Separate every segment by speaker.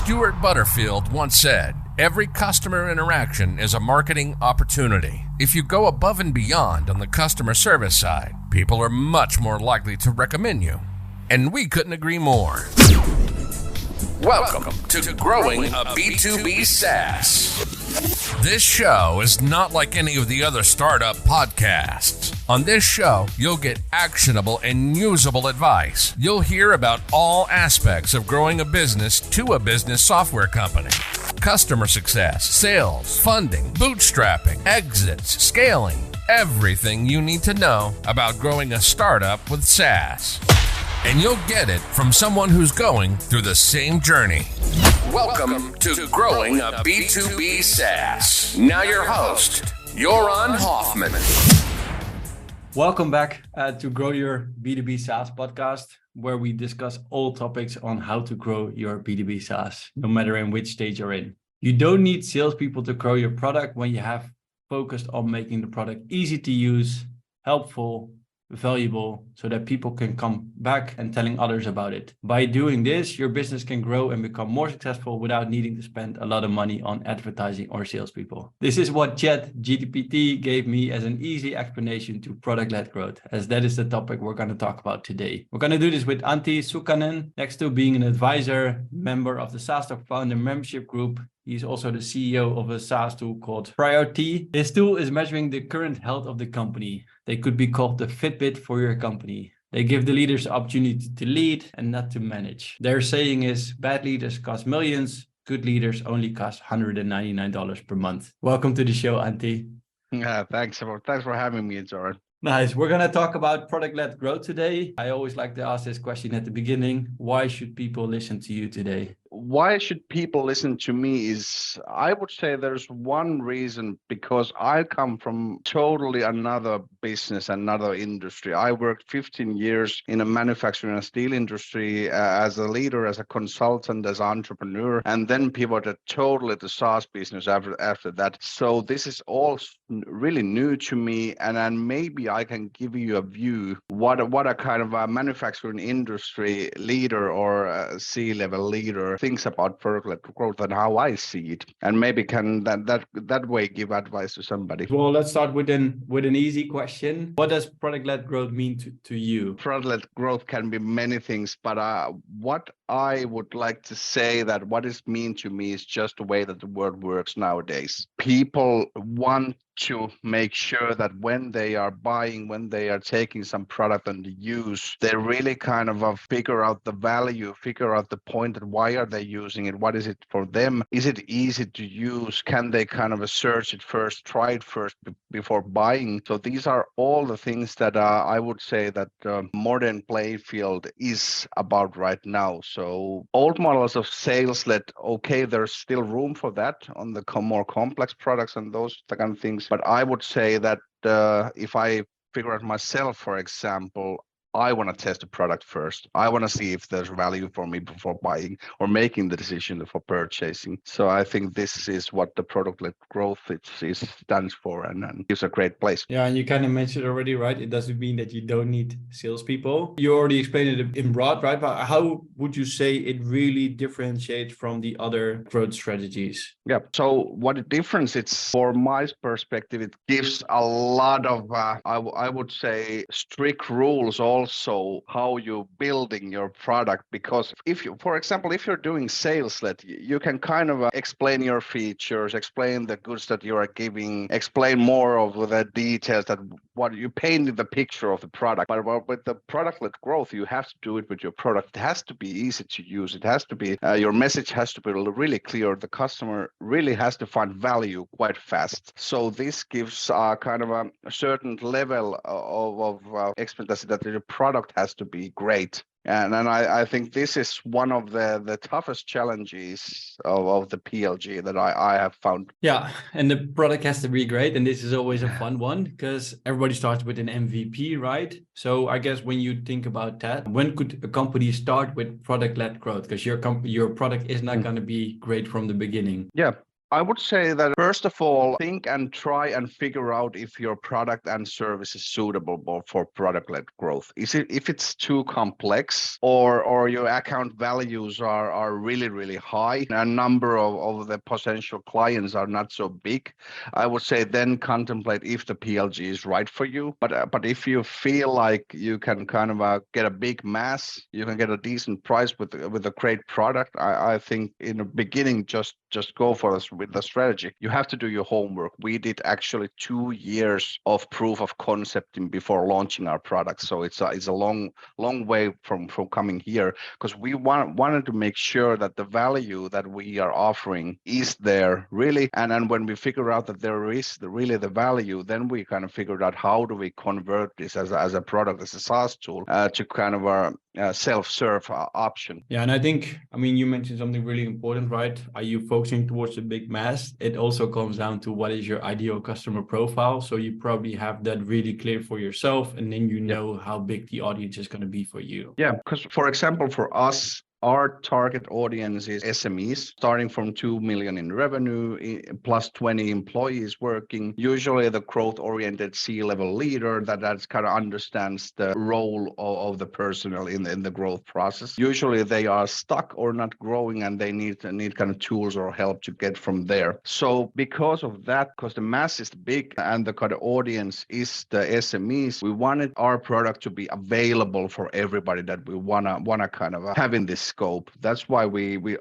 Speaker 1: Stuart Butterfield once said, "Every customer interaction is a marketing opportunity." If you go above and beyond on the customer service side, people are much more likely to recommend you. And we couldn't agree more. Welcome to Growing a B2B SaaS. This show is not like any of the other startup podcasts. On this show, you'll get actionable and usable advice. You'll hear about all aspects of growing a business to a business software company. Customer success, sales, funding, bootstrapping, exits, scaling, everything you need to know about growing a startup with SaaS. And you'll get it from someone who's going through the same journey. Welcome to Growing a B2B SaaS. Now your host, Joran Hoffman.
Speaker 2: Welcome back to Grow Your B2B SaaS podcast, where we discuss all topics on how to grow your B2B SaaS, no matter in which stage you're in. You don't need salespeople to grow your product when you have focused on making the product easy to use, helpful, valuable, so that people can come back and telling others about it. By doing this, your business can grow and become more successful without needing to spend a lot of money on advertising or salespeople. This is what ChatGPT gave me as an easy explanation to product-led growth, as that is the topic we're going to talk about today. We're going to do this with Antti Suikkanen. Next to being an advisor, member of the SaaS Talk Founder membership group, he's also the CEO of a SaaS tool called Priority. His tool is measuring the current health of the company. They could be called the Fitbit for your company. They give the leaders the opportunity to lead and not to manage. Their saying is, bad leaders cost millions, good leaders only cost $199 per month. Welcome to the show, Antti.
Speaker 3: Yeah, thanks for having me, Joran.
Speaker 2: Nice. We're going to talk about product-led growth today. I always like to ask this question at the beginning. Why should people listen to you today?
Speaker 3: Why should people listen to me is, I would say there's one reason, because I come from totally another business, another industry. I worked 15 years in a manufacturing and steel industry as a leader, as a consultant, as an entrepreneur, and then pivoted totally to SaaS business after that. So this is all really new to me, and maybe I can give you a view what a kind of a manufacturing industry leader or a C-level leader thinks about product-led growth and how I see it, and maybe can that way give advice to somebody.
Speaker 2: Well, let's start with an easy question. What does product-led growth mean to you?
Speaker 3: Product-led growth can be many things, but what I would like to say that what it means to me is just the way that the world works nowadays. People want to make sure that when they are buying, when they are taking some product and use, they really kind of figure out the value, figure out the point that why are they using it, what is it for them, is it easy to use, can they kind of search it first, try it first before buying. So these are all the things that I would say that modern play field is about right now. So old models of sales-led, okay, there's still room for that on the more complex products and those kind of things. But I would say that if I figure out myself, for example, I want to test the product first. I want to see if there's value for me before buying or making the decision for purchasing. So I think this is what the product-led growth stands for, and gives a great place.
Speaker 2: Yeah, and you kind of mentioned it already, right? It doesn't mean that you don't need salespeople. You already explained it in broad, right? But how would you say it really differentiates from the other growth strategies?
Speaker 3: Yeah. So what the difference is, for my perspective, it gives a lot of, I would say, strict rules also how you're building your product. Because if you, for example, if you're doing sales-led, you can kind of explain your features, explain the goods that you are giving, explain more of the details that what you painted the picture of the product. But with the product-led growth, you have to do it with your product. It has to be easy to use. It has to be, your message has to be really clear. The customer really has to find value quite fast. So this gives kind of a certain level of expectancy that the product has to be great. And I think this is one of the toughest challenges of the PLG that I have found.
Speaker 2: Yeah, and the product has to be great. And this is always a fun one because everybody starts with an MVP, right? So I guess when you think about that, when could a company start with product-led growth? Because your product is not going to be great from the beginning.
Speaker 3: Yeah. I would say that first of all, think and try and figure out if your product and service is suitable for product-led growth. If it's too complex or your account values are really, really high, and a number of the potential clients are not so big, I would say then contemplate if the PLG is right for you. But if you feel like you can kind of get a big mass, you can get a decent price with a great product, I think in the beginning just go for this with the strategy. You have to do your homework. We did actually 2 years of proof of concepting before launching our product. So it's a long way from coming here, because we wanted to make sure that the value that we are offering is there really. And when we figure out that there is really the value, then we kind of figured out how do we convert this as a product, as a SaaS tool, to kind of a self-serve option.
Speaker 2: Yeah, and I think, I mean, you mentioned something really important, right? Are you focusing towards the big mass? It also comes down to what is your ideal customer profile. So you probably have that really clear for yourself, and then you know how big the audience is going to be for you.
Speaker 3: Yeah, because for example, for us, our target audience is SMEs, starting from 2 million in revenue, plus 20 employees working. Usually the growth-oriented C-level leader that kind of understands the role of the personnel in the growth process. Usually they are stuck or not growing, and they need kind of tools or help to get from there. So because of that, because the mass is big and the kind of audience is the SMEs, we wanted our product to be available for everybody that we wanna kind of have in this scope. That's why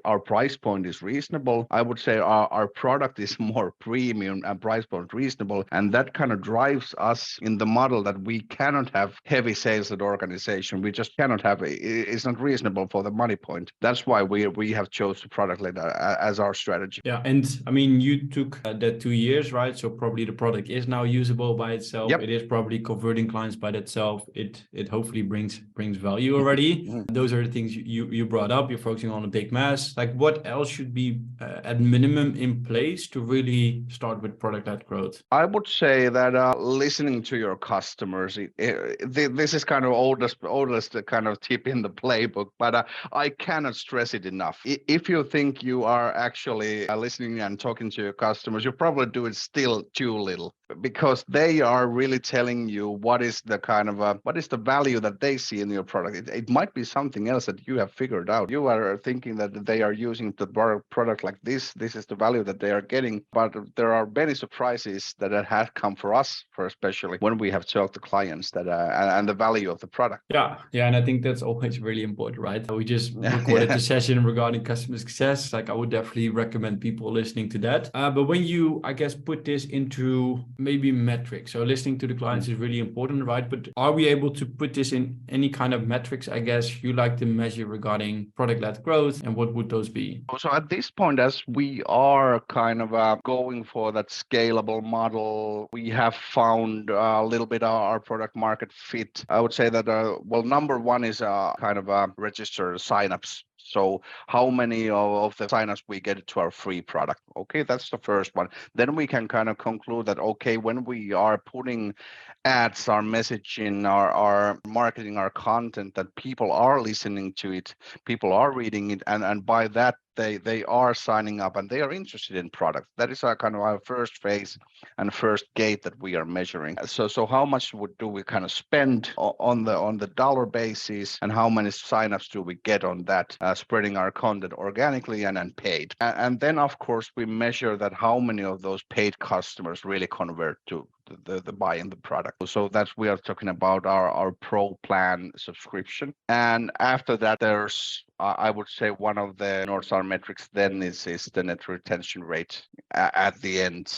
Speaker 3: our price point is reasonable. I would say our product is more premium and price point reasonable, and that kind of drives us in the model that we cannot have heavy sales at organization. We just cannot have it's not reasonable for the money point. That's why we have chosen product like that as our strategy.
Speaker 2: Yeah, and I mean, you took that 2 years, right? So probably the product is now usable by itself.
Speaker 3: Yep.
Speaker 2: It is probably converting clients by itself. It hopefully brings value already. Those are the things you brought up. You're focusing on a big mass. Like, what else should be at minimum in place to really start with product-led growth?
Speaker 3: I would say that listening to your customers, this is kind of oldest kind of tip in the playbook, but I cannot stress it enough. If you think you are actually listening and talking to your customers, you probably do it still too little, because they are really telling you what is the kind of what is the value that they see in your product. It might be something else that you have figured out. You are thinking that they are using the product like this is the value that they are getting, but there are many surprises that have come for us, for especially when we have talked to clients that and the value of the product.
Speaker 2: Yeah, and I think that's always really important, right? We just recorded the session regarding customer success. Like, I would definitely recommend people listening to that. But when you, I guess, put this into maybe metrics, so listening to the clients is really important, right? But are we able to put this in any kind of metrics, I guess, you like to measure regarding product-led growth, and what would those be?
Speaker 3: So at this point, as we are kind of going for that scalable model, we have found a little bit our product market fit. I would say that, number one is kind of registered signups. So how many of the signups we get to our free product? Okay, that's the first one. Then we can kind of conclude that, okay, when we are putting ads, our messaging, our marketing, our content, that people are listening to it, people are reading it, and by that, they are signing up and they are interested in product. That is our kind of our first phase and first gate that we are measuring. So how much do we kind of spend on the dollar basis, and how many signups do we get on that, spreading our content organically and paid. And then of course we measure that how many of those paid customers really convert to the buying the product. So that's, we are talking about our pro plan subscription. And after that, there's I would say one of the North Star metrics then is the net retention rate at the end.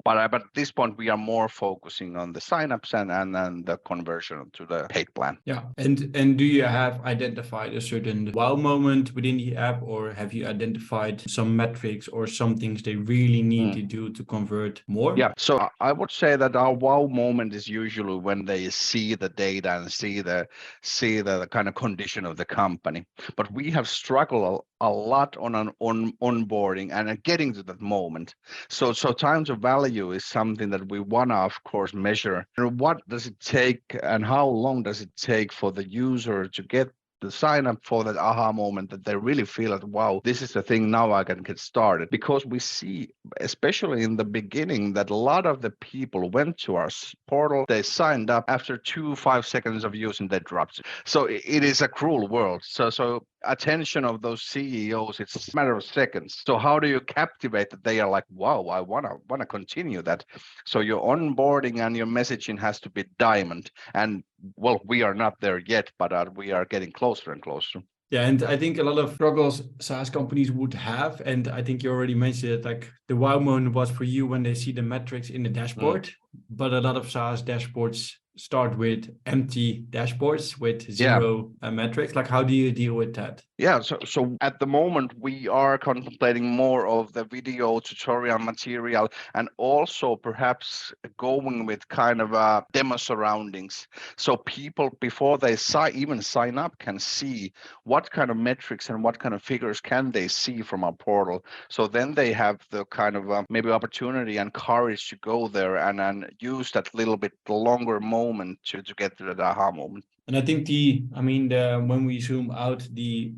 Speaker 3: But at this point we are more focusing on the signups and the conversion to the paid plan.
Speaker 2: Yeah, and do you have identified a certain wow moment within the app, or have you identified some metrics or some things they really need to do to convert more?
Speaker 3: Yeah, so I would say that our wow moment is usually when they see the data and see the kind of condition of the company. But we have struggled a lot on onboarding and getting to that moment. So time to value is something that we want to, of course, measure. And what does it take and how long does it take for the user to get to sign up for that aha moment that they really feel that, wow, this is the thing, now I can get started. Because we see, especially in the beginning, that a lot of the people went to our portal, they signed up, after 5 seconds of using, they dropped it. So it is a cruel world. So attention of those CEOs, it's a matter of seconds. So how do you captivate that they are like, wow, I wanna continue that? So your onboarding and your messaging has to be diamond. And well, we are not there yet, but we are getting closer and closer.
Speaker 2: Yeah, and I think a lot of struggles SaaS companies would have, and I think you already mentioned it, like the wow moment was for you when they see the metrics in the dashboard, but a lot of SaaS dashboards start with empty dashboards with zero metrics. Like, how do you deal with that?
Speaker 3: Yeah, so at the moment we are contemplating more of the video tutorial material, and also perhaps going with kind of demo surroundings. So people, before they even sign up, can see what kind of metrics and what kind of figures can they see from our portal. So then they have the kind of maybe opportunity and courage to go there and use that little bit longer moment to get to that aha moment.
Speaker 2: And I think when we zoom out,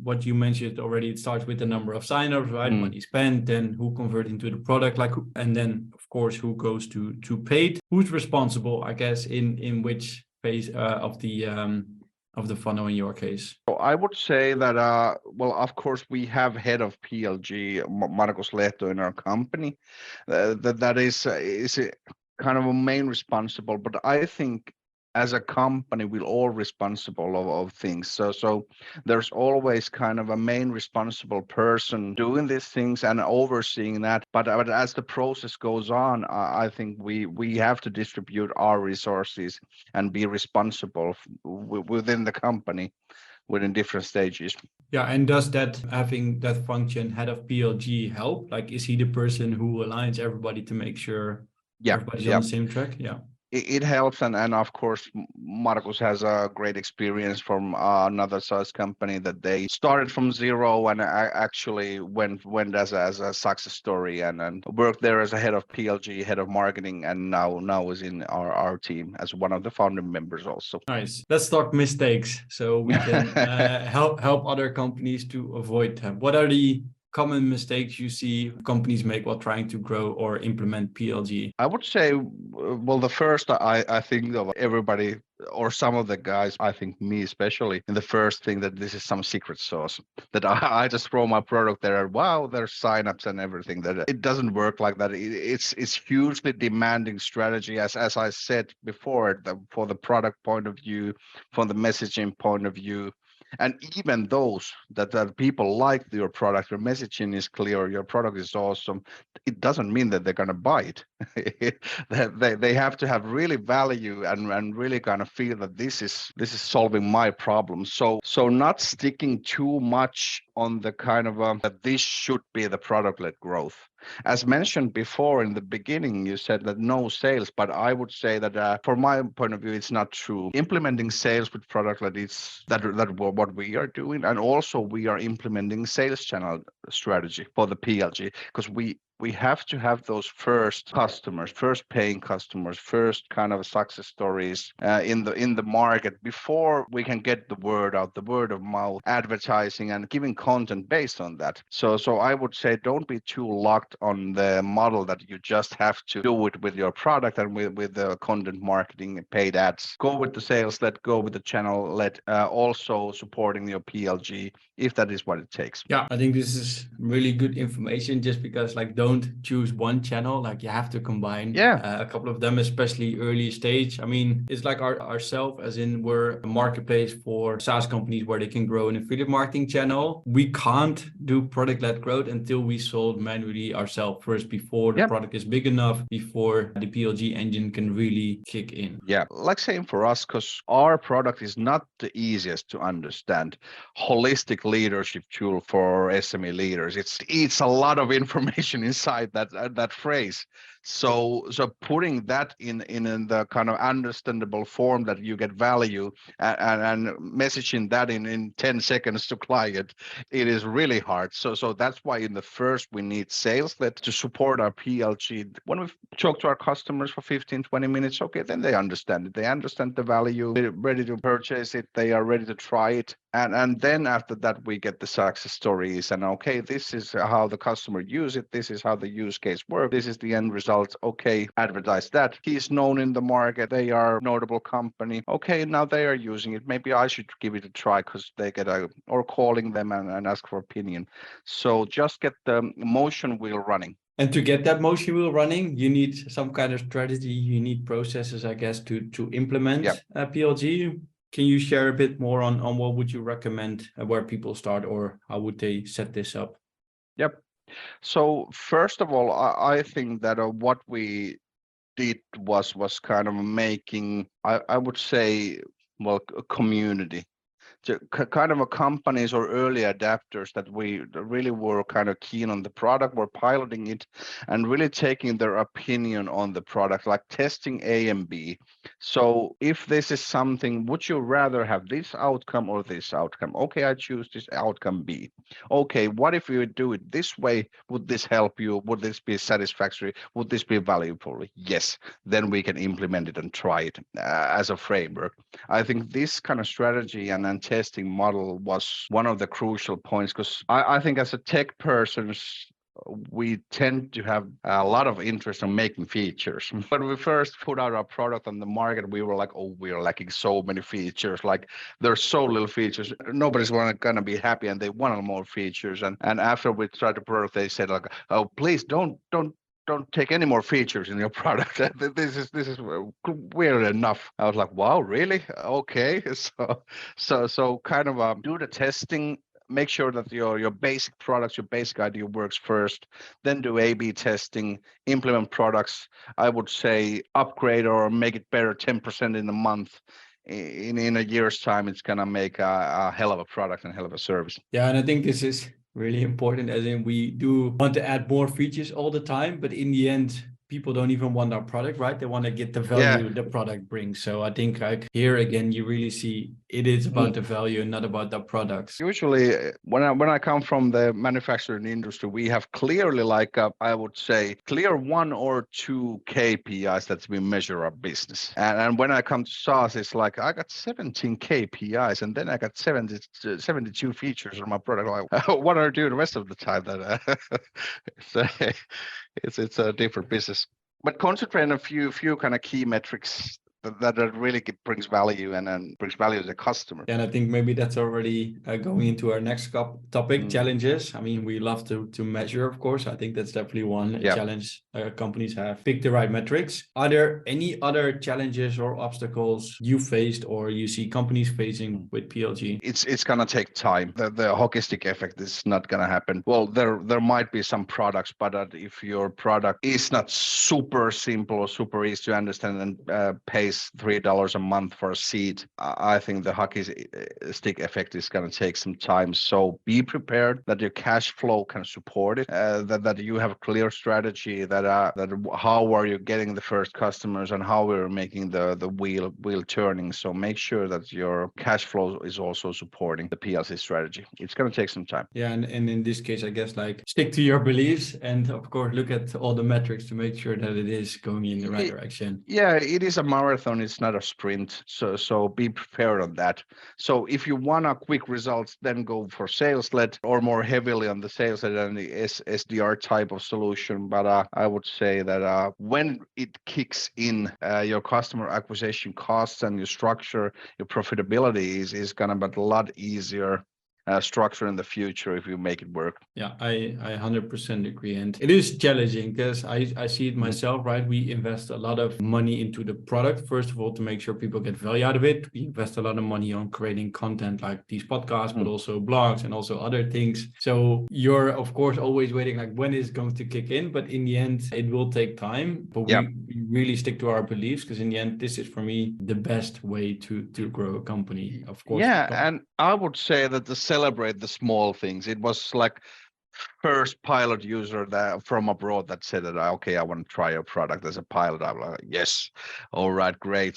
Speaker 2: what you mentioned already, it starts with the number of signups, right? Money spent, then who convert into the product, and then of course who goes to paid. Who's responsible, I guess, in which phase of the funnel in your case?
Speaker 3: So I would say that well, of course we have head of PLG, Markus Lehto, in our company. That is kind of a main responsible, but I think as a company, we're all responsible of things. So there's always kind of a main responsible person doing these things and overseeing that. But as the process goes on, I think we have to distribute our resources and be responsible within the company within different stages.
Speaker 2: Yeah, and does that having that function, head of PLG, help? Like, is he the person who aligns everybody to make sure everybody's on the same track? Yeah.
Speaker 3: It helps, and of course Markus has a great experience from another SaaS company that they started from zero and actually went as a success story and worked there as a head of PLG, head of marketing, and now is in our team as one of the founding members also.
Speaker 2: Nice. Let's talk mistakes so we can help other companies to avoid them. What are the common mistakes you see companies make while trying to grow or implement PLG?
Speaker 3: I would say, well, the first I think of everybody or some of the guys, I think me especially, in the first thing that this is some secret sauce, that I just throw my product there and wow, there's signups and everything. That it doesn't work like that. It's hugely demanding strategy, as I said before, for the product point of view, from the messaging point of view. And even those that people like your product, your messaging is clear, your product is awesome, it doesn't mean that they're going to buy it. they have to have really value and really kind of feel that this is solving my problem. So not sticking too much on the kind of that this should be the product-led growth. As mentioned before in the beginning, you said that no sales, but I would say that from my point of view, it's not true. Implementing sales with product-led, it's that what we are doing, and also we are implementing sales channel strategy for the PLG, because we have to have those first customers, first paying customers, first kind of success stories in the market before we can get the word out, the word of mouth, advertising and giving content based on that. So I would say don't be too locked on the model that you just have to do it with your product and with the content marketing and paid ads. Go with the sales led, go with the channel led, also supporting your PLG if that is what it takes.
Speaker 2: Yeah, I think this is really good information, just because don't choose one channel, like you have to combine a couple of them, especially early stage. I mean, it's like ourselves, as in we're a marketplace for SaaS companies where they can grow an affiliate marketing channel. We can't do product-led growth until we sold manually ourselves first, before the product is big enough, before the PLG engine can really kick in.
Speaker 3: Yeah, like same for us, because our product is not the easiest to understand. Holistic leadership tool for SME leaders. It's a lot of information inside that phrase. So putting that in the kind of understandable form that you get value, and messaging that in 10 seconds to client, it is really hard. So that's why in the first we need sales led to support our PLG. When we talk to our customers for 15-20 minutes, okay, then they understand it. They understand the value, they're ready to purchase it, they are ready to try it. And then after that, we get the success stories. And okay, this is how the customer use it. This is how the use case works. This is the end result. Okay, advertise that. He's known in the market. They are a notable company. Okay, now they are using it. Maybe I should give it a try because they get or calling them and ask for opinion. So just get the motion wheel running.
Speaker 2: And to get that motion wheel running, you need some kind of strategy. You need processes, I guess, to implement PLG. Can you share a bit more on what would you recommend, where people start, or how would they set this up?
Speaker 3: Yep. So first of all, I think that what we did was kind of making, I would say, well, a community. Kind of a companies or early adapters that we really were kind of keen on the product, were piloting it and really taking their opinion on the product, like testing A and B. So if this is something, would you rather have this outcome or this outcome? Okay, I choose this outcome B. Okay, what if you do it this way? Would this help you? Would this be satisfactory? Would this be valuable? Yes, then we can implement it and try it as a framework. I think this kind of strategy and testing model was one of the crucial points, because I think as a tech person, we tend to have a lot of interest in making features. When we first put out our product on the market, we were like, oh, we're lacking so many features. Like there's so little features. Nobody's gonna be happy and they want more features. And after we tried the product, they said like, oh, please don't take any more features in your product. This is weird enough. I was like, wow, really? Okay. So kind of do the testing, make sure that your basic products, your basic idea works first, then do A/B testing, implement products. I would say upgrade or make it better 10% in a month. In a year's time, it's gonna make a hell of a product and hell of a service.
Speaker 2: Yeah, and I think this is really important, as in we do want to add more features all the time, but in the end, people don't even want our product, right? They want to get the value the product brings. So I think like here again, you really see it is about the value and not about the products.
Speaker 3: Usually when I come from the manufacturing industry, we have clearly like I would say clear 1 or 2 KPIs that we measure our business. And when I come to SaaS, it's like I got 17 KPIs and then I got 72 features on my product. Like, what are you doing the rest of the time? It's a different business. But concentrate on a few kind of key metrics that really brings value and brings value to the customer.
Speaker 2: And I think maybe that's already going into our next topic, challenges. I mean, we love to measure, of course. I think that's definitely one challenge companies have. Pick the right metrics. Are there any other challenges or obstacles you faced or you see companies facing with PLG?
Speaker 3: It's gonna take time. The hockey stick effect is not gonna happen. Well, there might be some products, but if your product is not super simple or super easy to understand and pays $3 a month for a seat, I think the hockey stick effect is going to take some time. So be prepared that your cash flow can support it, that you have a clear strategy, that how are you getting the first customers and how we're making the wheel turning. So make sure that your cash flow is also supporting the PLC strategy. It's going to take some time.
Speaker 2: Yeah, and in this case, I guess like stick to your beliefs and of course look at all the metrics to make sure that it is going in the right direction.
Speaker 3: Yeah, it is a marathon. It's not a sprint. So be prepared on that. So if you want a quick results, then go for sales led or more heavily on the sales led and the SDR type of solution. But I would say that when it kicks in, your customer acquisition costs and your structure, your profitability is gonna be a lot easier structure in the future if you make it work.
Speaker 2: Yeah, I 100% agree. And it is challenging because I see it myself, right? We invest a lot of money into the product, first of all, to make sure people get value out of it. We invest a lot of money on creating content like these podcasts, but also blogs and also other things. So you're, of course, always waiting like when is it going to kick in? But in the end, it will take time. But we really stick to our beliefs because in the end, this is for me the best way to grow a company, of course.
Speaker 3: Yeah, and I would say that celebrate the small things. It was like first pilot user that from abroad that said that okay, I want to try your product as a pilot. I'm like, yes, all right, great.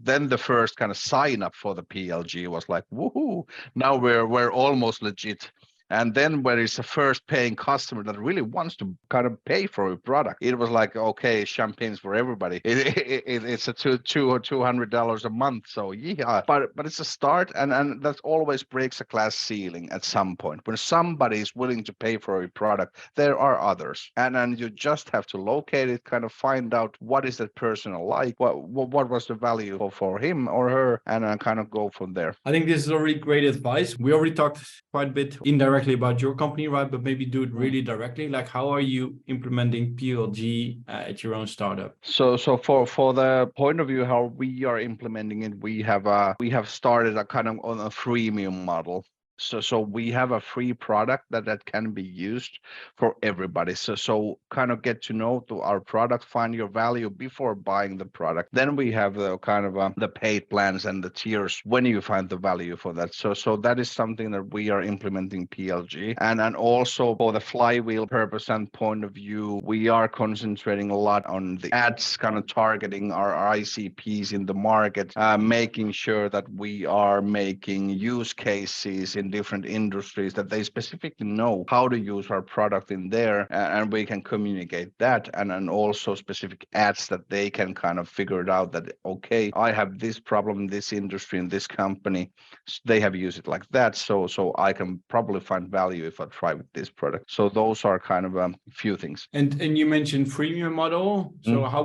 Speaker 3: Then the first kind of sign up for the PLG was like, woohoo! Now we're almost legit. And then when it's the first paying customer that really wants to kind of pay for a product, it was like, okay, champagne's for everybody. It's a $200 a month. So yeah, but it's a start, and that always breaks a glass ceiling at some point. When somebody is willing to pay for a product, there are others, and you just have to locate it, kind of find out what is that person like, what was the value for him or her, and kind of go from there.
Speaker 2: I think this is already great advice. We already talked quite a bit indirectly about your company, right? But maybe do it really directly. Like, how are you implementing PLG at your own startup?
Speaker 3: So for the point of view how we are implementing it, we have started a kind of on a freemium model. So we have a free product that can be used for everybody. So kind of get to know our product, find your value before buying the product. Then we have the kind of the paid plans and the tiers when you find the value for that. So that is something that we are implementing PLG, and also for the flywheel purpose and point of view, we are concentrating a lot on the ads, kind of targeting our ICPs in the market, making sure that we are making use cases in different industries that they specifically know how to use our product in there, and we can communicate that, and also specific ads that they can kind of figure it out that okay, I have this problem in this industry in this company, so they have used it like that, so I can probably find value if I try with this product. So those are kind of a few things.
Speaker 2: And you mentioned freemium model. So how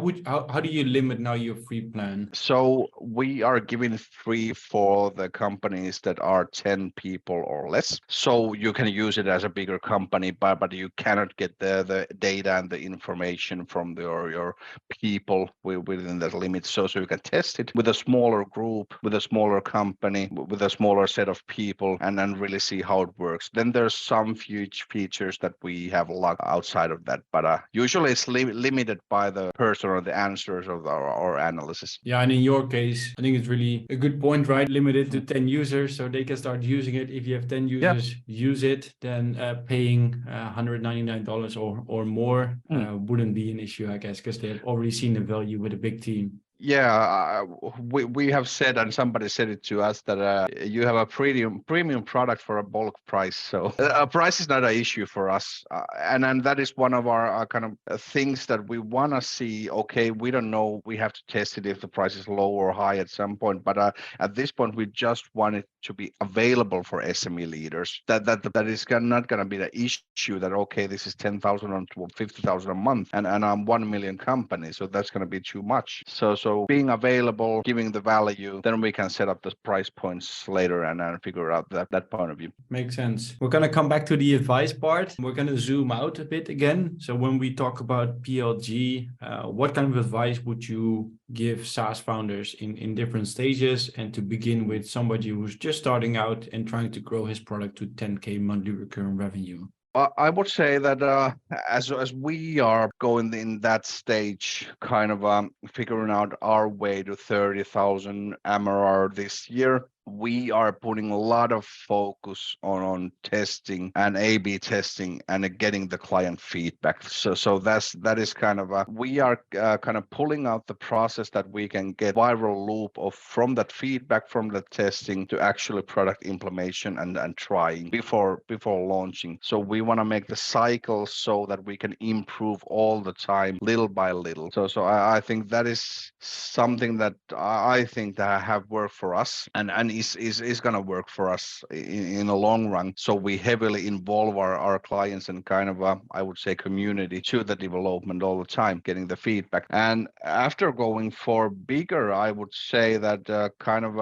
Speaker 2: do you limit now your free plan?
Speaker 3: So we are giving free for the companies that are 10 people or less. So you can use it as a bigger company, but you cannot get the data and the information from your people within that limit. So you can test it with a smaller group, with a smaller company, with a smaller set of people, and then really see how it works. Then there's some huge features that we have locked outside of that, but usually it's limited by the person or the answers of our analysis.
Speaker 2: Yeah, and in your case, I think it's really a good point, right? Limited to 10 users so they can start using it. If you have 10 users use it, then paying $199 or more wouldn't be an issue, I guess, because they have already seen the value with a big team.
Speaker 3: Yeah, we have said, and somebody said it to us, that you have a premium product for a bulk price. So price is not an issue for us, and that is one of our kind of things that we want to see. Okay, we don't know. We have to test it if the price is low or high at some point. But at this point, we just want it to be available for SME leaders. That is not going to be the issue. That okay, this is 10,000 or 50,000 a month, and I'm 1 million company, so that's going to be too much. So being available, giving the value, then we can set up the price points later and figure out that point of view.
Speaker 2: Makes sense. We're going to come back to the advice part. We're going to zoom out a bit again. So when we talk about PLG, what kind of advice would you give SaaS founders in different stages, and to begin with somebody who's just starting out and trying to grow his product to 10K monthly recurring revenue?
Speaker 3: I would say that as we are going in that stage, kind of figuring out our way to 30,000 MRR this year, we are putting a lot of focus on testing and A/B testing and getting the client feedback. So that is kind of we are kind of pulling out the process that we can get viral loop of from that feedback, from the testing to actually product implementation and trying before launching. So we want to make the cycle so that we can improve all the time, little by little. So I think that is something that I think that have worked for us and is going to work for us in the long run. So we heavily involve our clients and kind of I would say community to the development all the time, getting the feedback. And after going for bigger, I would say that kind of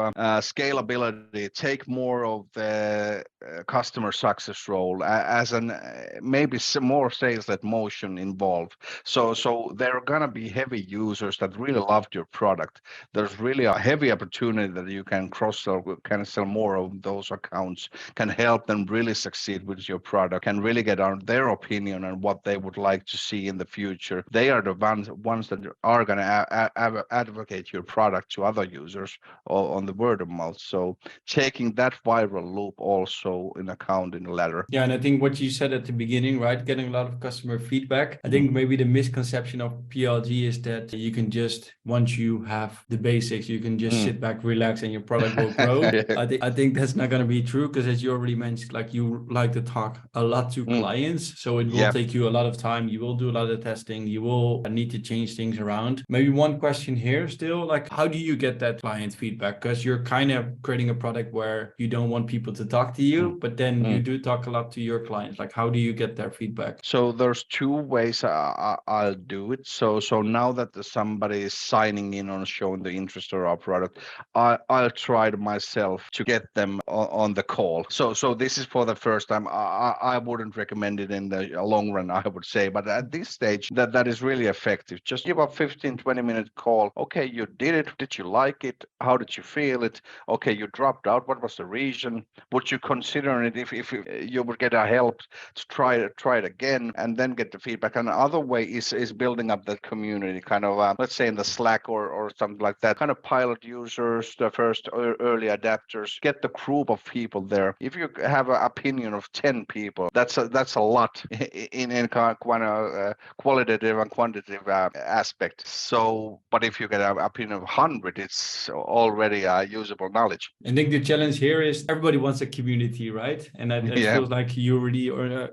Speaker 3: scalability, take more of the customer success role as an maybe some more sales-led motion involved. So there are gonna be heavy users that really loved your product. There's really a heavy opportunity that you can cross-sell, can sell more of those accounts, can help them really succeed with your product, can really get on their opinion on what they would like to see in the future. They are the ones that are gonna advocate your product to other users on the word of mouth. So taking that viral loop also in account in the latter.
Speaker 2: Yeah, and I think what you said at the beginning, right? Getting a lot of customer feedback. I think maybe the misconception of PLG is that you can just, once you have the basics, you can just sit back, relax, and your product will grow. I think that's not going to be true, because as you already mentioned, like, you like to talk a lot to clients. So it will take you a lot of time. You will do a lot of testing. You will need to change things around. Maybe one question here still, like, how do you get that client feedback? Because you're kind of creating a product where you don't want people to talk to you, but then you do talk a lot to your clients. Like, how do you get their feedback?
Speaker 3: So there's two ways I'll do it. So now that somebody is signing in on showing the interest of our product, I'll try to myself to get them on the call. So this is for the first time. I wouldn't recommend it in the long run, I would say, but at this stage that is really effective. Just give a 15-20 minute call. Okay, you did it. Did you like it? How did you feel it? Okay, you dropped out. What was the reason? Would you consider it if you would get a help to try it again, and then get the feedback? Another way is building up that community, kind of let's say in the Slack or something like that, kind of pilot users, the first early adapters, get the group of people there. If you have an opinion of 10 people, that's a lot in kind of qualitative and quantitative aspect. So, but if you get an opinion of 100, it's already usable knowledge.
Speaker 2: I think the challenge here is everybody wants a community, right? And it feels like you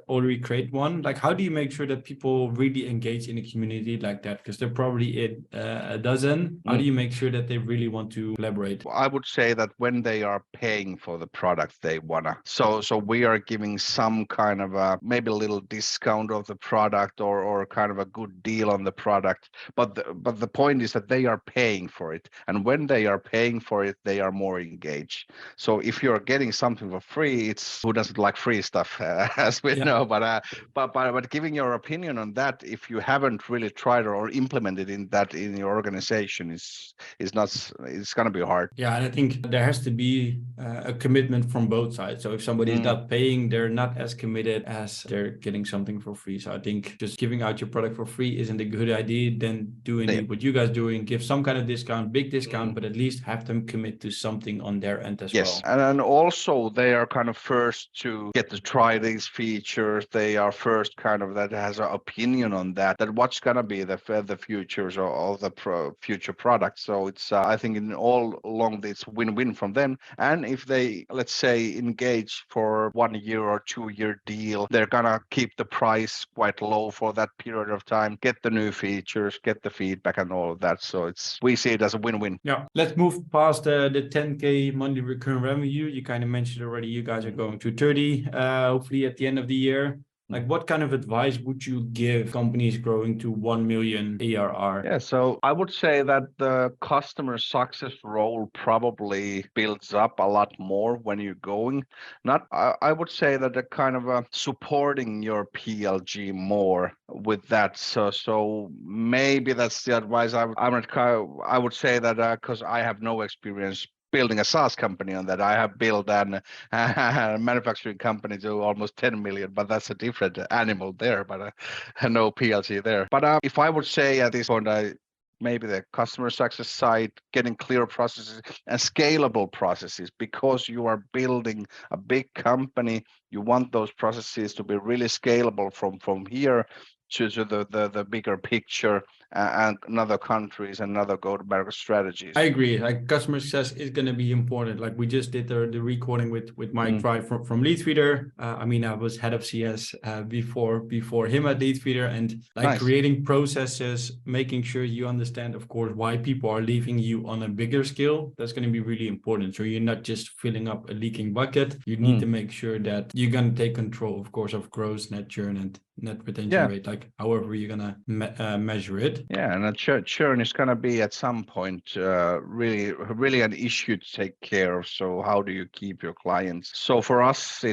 Speaker 2: already create one. Like, how do you make sure that people really engage in a community like that? Because they're probably a dozen. How do you make sure that they really want to collaborate?
Speaker 3: I would say that when they are paying for the product they wanna, so we are giving some kind of maybe a little discount of the product or kind of a good deal on the product. But the point is that they are paying for it, and when they are paying for it, they are more engaged. So if you're getting something for free, it's who doesn't like free stuff, as we know. But giving your opinion on that, if you haven't really tried or implemented in your organization, is not. It's gonna be hard.
Speaker 2: Yeah, and I think there has to be a commitment from both sides. So if somebody is not paying, they're not as committed as they're getting something for free. So I think just giving out your product for free isn't a good idea. Then doing what you guys doing, give some kind of discount, big discount, but at least have them commit to something on their end as well.
Speaker 3: Yes, and then also they are kind of first to get to try these features. They are first kind of that has an opinion on that what's gonna be the futures of the future product. So it's I think in all along it's win-win from them. And if they, let's say, engage for 1 year or 2 year deal, they're gonna keep the price quite low for that period of time, get the new features, get the feedback and all of that. So we see it as a win-win.
Speaker 2: Yeah, let's move past the 10K monthly recurring revenue. You kind of mentioned already, you guys are going to 30, hopefully at the end of the year. Like, what kind of advice would you give companies growing to 1 million ARR?
Speaker 3: Yeah, so I would say that the customer success role probably builds up a lot more when you're going. I would say that the kind of supporting your PLG more with that. So maybe that's the advice I would say that because I have no experience building a SaaS company on that. I have built a manufacturing company to almost 10 million, but that's a different animal there, but no PLC there. But if I would say at this point, maybe the customer success side, getting clear processes and scalable processes, because you are building a big company, you want those processes to be really scalable from here to the bigger picture and other countries and other go-to-market strategies.
Speaker 2: I agree. Like, customer success is going to be important. Like, we just did the recording with Mike Drive from Leadfeeder. I mean, I was head of CS before him at Leadfeeder, and like creating processes, making sure you understand, of course, why people are leaving you on a bigger scale. That's going to be really important. So you're not just filling up a leaking bucket. You need to make sure that you're going to take control, of course, of gross, net churn, and net retention rate, like however you're going to measure it.
Speaker 3: Yeah, and churn is going to be at some point really an issue to take care of. So how do you keep your clients? So for us,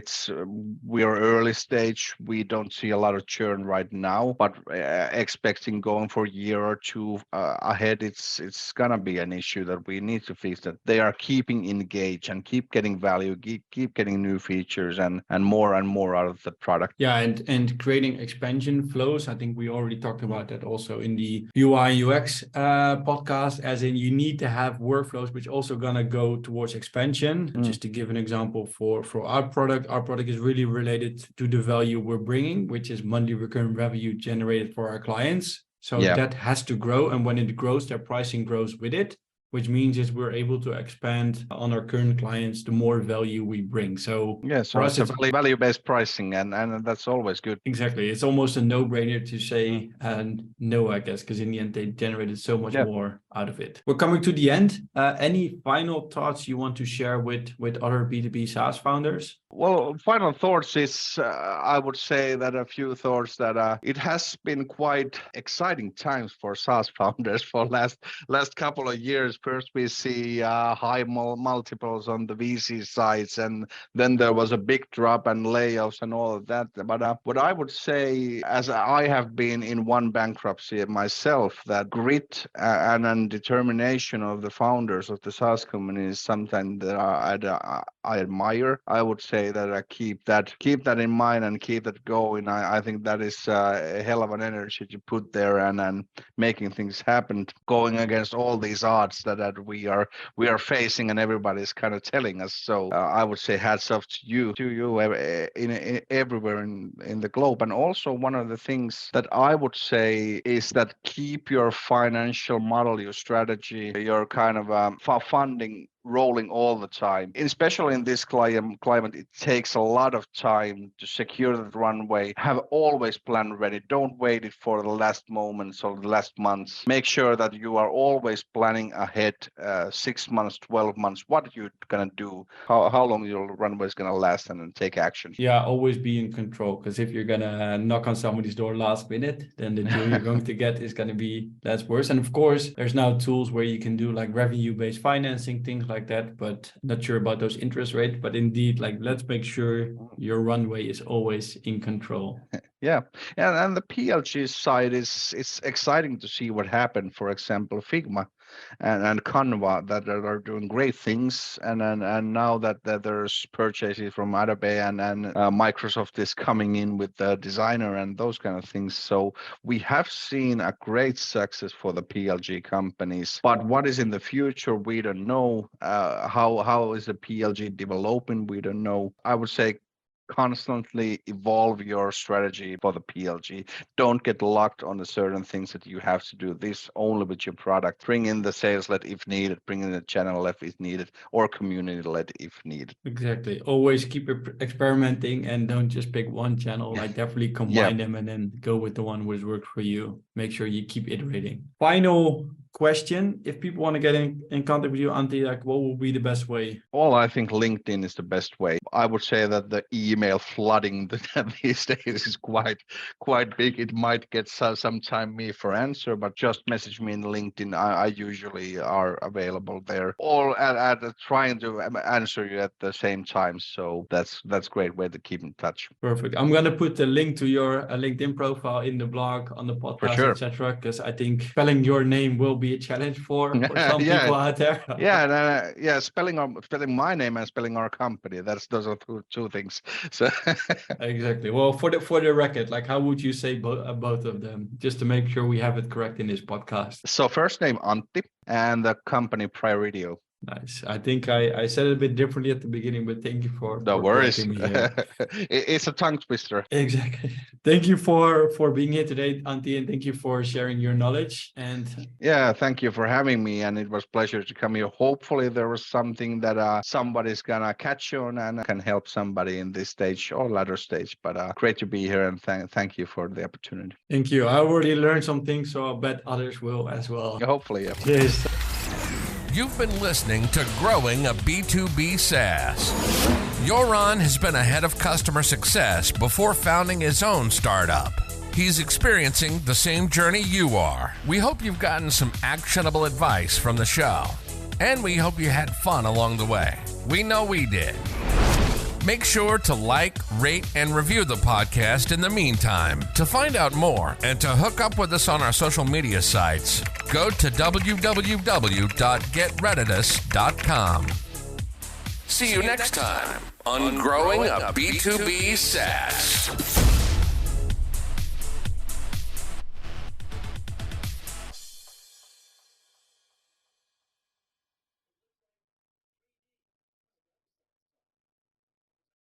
Speaker 3: we are early stage. We don't see a lot of churn right now, but expecting going for a year or two ahead, it's going to be an issue that we need to fix, that they are keeping engaged and keep getting value, keep getting new features and more out of the product.
Speaker 2: Yeah, and creating expansion flows. I think we already talked about that also in the UI UX podcast, as in you need to have workflows which also gonna go towards expansion. Just to give an example for our product is really related to the value we're bringing, which is monthly recurring revenue generated for our clients. So that has to grow, and when it grows, their pricing grows with it, which means is we're able to expand on our current clients the more value we bring. So
Speaker 3: for us, it's value-based pricing, and that's always good.
Speaker 2: Exactly. It's almost a no-brainer to say no, I guess, because in the end, they generated so much more out of it. We're coming to the end. Any final thoughts you want to share with other B2B SaaS founders?
Speaker 3: Well, final thoughts is, I would say that a few thoughts that it has been quite exciting times for SaaS founders for last couple of years. First, we see high multiples on the VC sides, and then there was a big drop and layoffs and all of that. But what I would say, as I have been in one bankruptcy myself, that grit and determination of the founders of the SaaS company is something that I admire. I would say that I keep that in mind and keep that going. I think that is a hell of an energy to put there and making things happen, going against all these odds that we are facing, and everybody's kind of telling us. So I would say hats off to you in everywhere in the globe. And also one of the things that I would say is that keep your financial model, your strategy, your kind of funding rolling all the time. Especially in this climate, it takes a lot of time to secure that runway. Have always plan ready. Don't wait it for the last moments or the last months. Make sure that you are always planning ahead, 6 months, 12 months, what you're gonna do, how long your runway is gonna last, and then take action.
Speaker 2: Yeah, always be in control, because if you're gonna knock on somebody's door last minute, then the deal you're going to get is gonna be that's worse. And of course, there's now tools where you can do like revenue-based financing, things like that, but not sure about those interest rates. But indeed, like, let's make sure your runway is always in control.
Speaker 3: Yeah, and the PLG side it's exciting to see what happened. For example, Figma and Canva that are doing great things, and now that there's purchases from Adobe and Microsoft is coming in with the designer and those kind of things. So we have seen a great success for the PLG companies. But what is in the future, we don't know. How is the PLG developing? We don't know. I would say constantly evolve your strategy for the PLG. Don't get locked on the certain things that you have to do this only with your product. Bring in the sales led if needed, bring in the channel led if needed, or community led if needed.
Speaker 2: Exactly. Always keep experimenting and don't just pick one channel. Like, definitely combine them and then go with the one which works for you. Make sure you keep iterating. Final question: if people want to get in contact with you, Antti, like, what will be the best way?
Speaker 3: Well, I think LinkedIn is the best way. I would say that the email flooding these days is quite big. It might get some time me for answer, but just message me in LinkedIn. I usually are available there, or at trying to answer you at the same time. So that's a great way to keep in touch.
Speaker 2: Perfect. I'm gonna put the link to your LinkedIn profile in the blog, on the podcast, etc. Because I think spelling your name will be a challenge for some people out there.
Speaker 3: Spelling my name and spelling our company. Those are two things. So
Speaker 2: exactly. Well, for the record, like, how would you say both of them, just to make sure we have it correct in this podcast?
Speaker 3: So first name Antti and the company Prioridio.
Speaker 2: Nice. I think I said it a bit differently at the beginning, but thank you for
Speaker 3: worries.
Speaker 2: Me here.
Speaker 3: It's a tongue twister.
Speaker 2: Exactly. Thank you for being here today, Antti, and thank you for sharing your knowledge. And
Speaker 3: thank you for having me, and it was a pleasure to come here. Hopefully there was something that somebody's gonna catch on and can help somebody in this stage or latter stage. But great to be here, and thank you for the opportunity.
Speaker 2: Thank you. I already learned some things, so I bet others will as well.
Speaker 3: Hopefully, yeah.
Speaker 2: Cheers.
Speaker 1: You've been listening to Growing a B2B SaaS. Joran has been ahead of customer success before founding his own startup. He's experiencing the same journey you are. We hope you've gotten some actionable advice from the show. And we hope you had fun along the way. We know we did. Make sure to like, rate, and review the podcast in the meantime. To find out more and to hook up with us on our social media sites, go to www.getredditus.com. See you next time on Growing a B2B SaaS.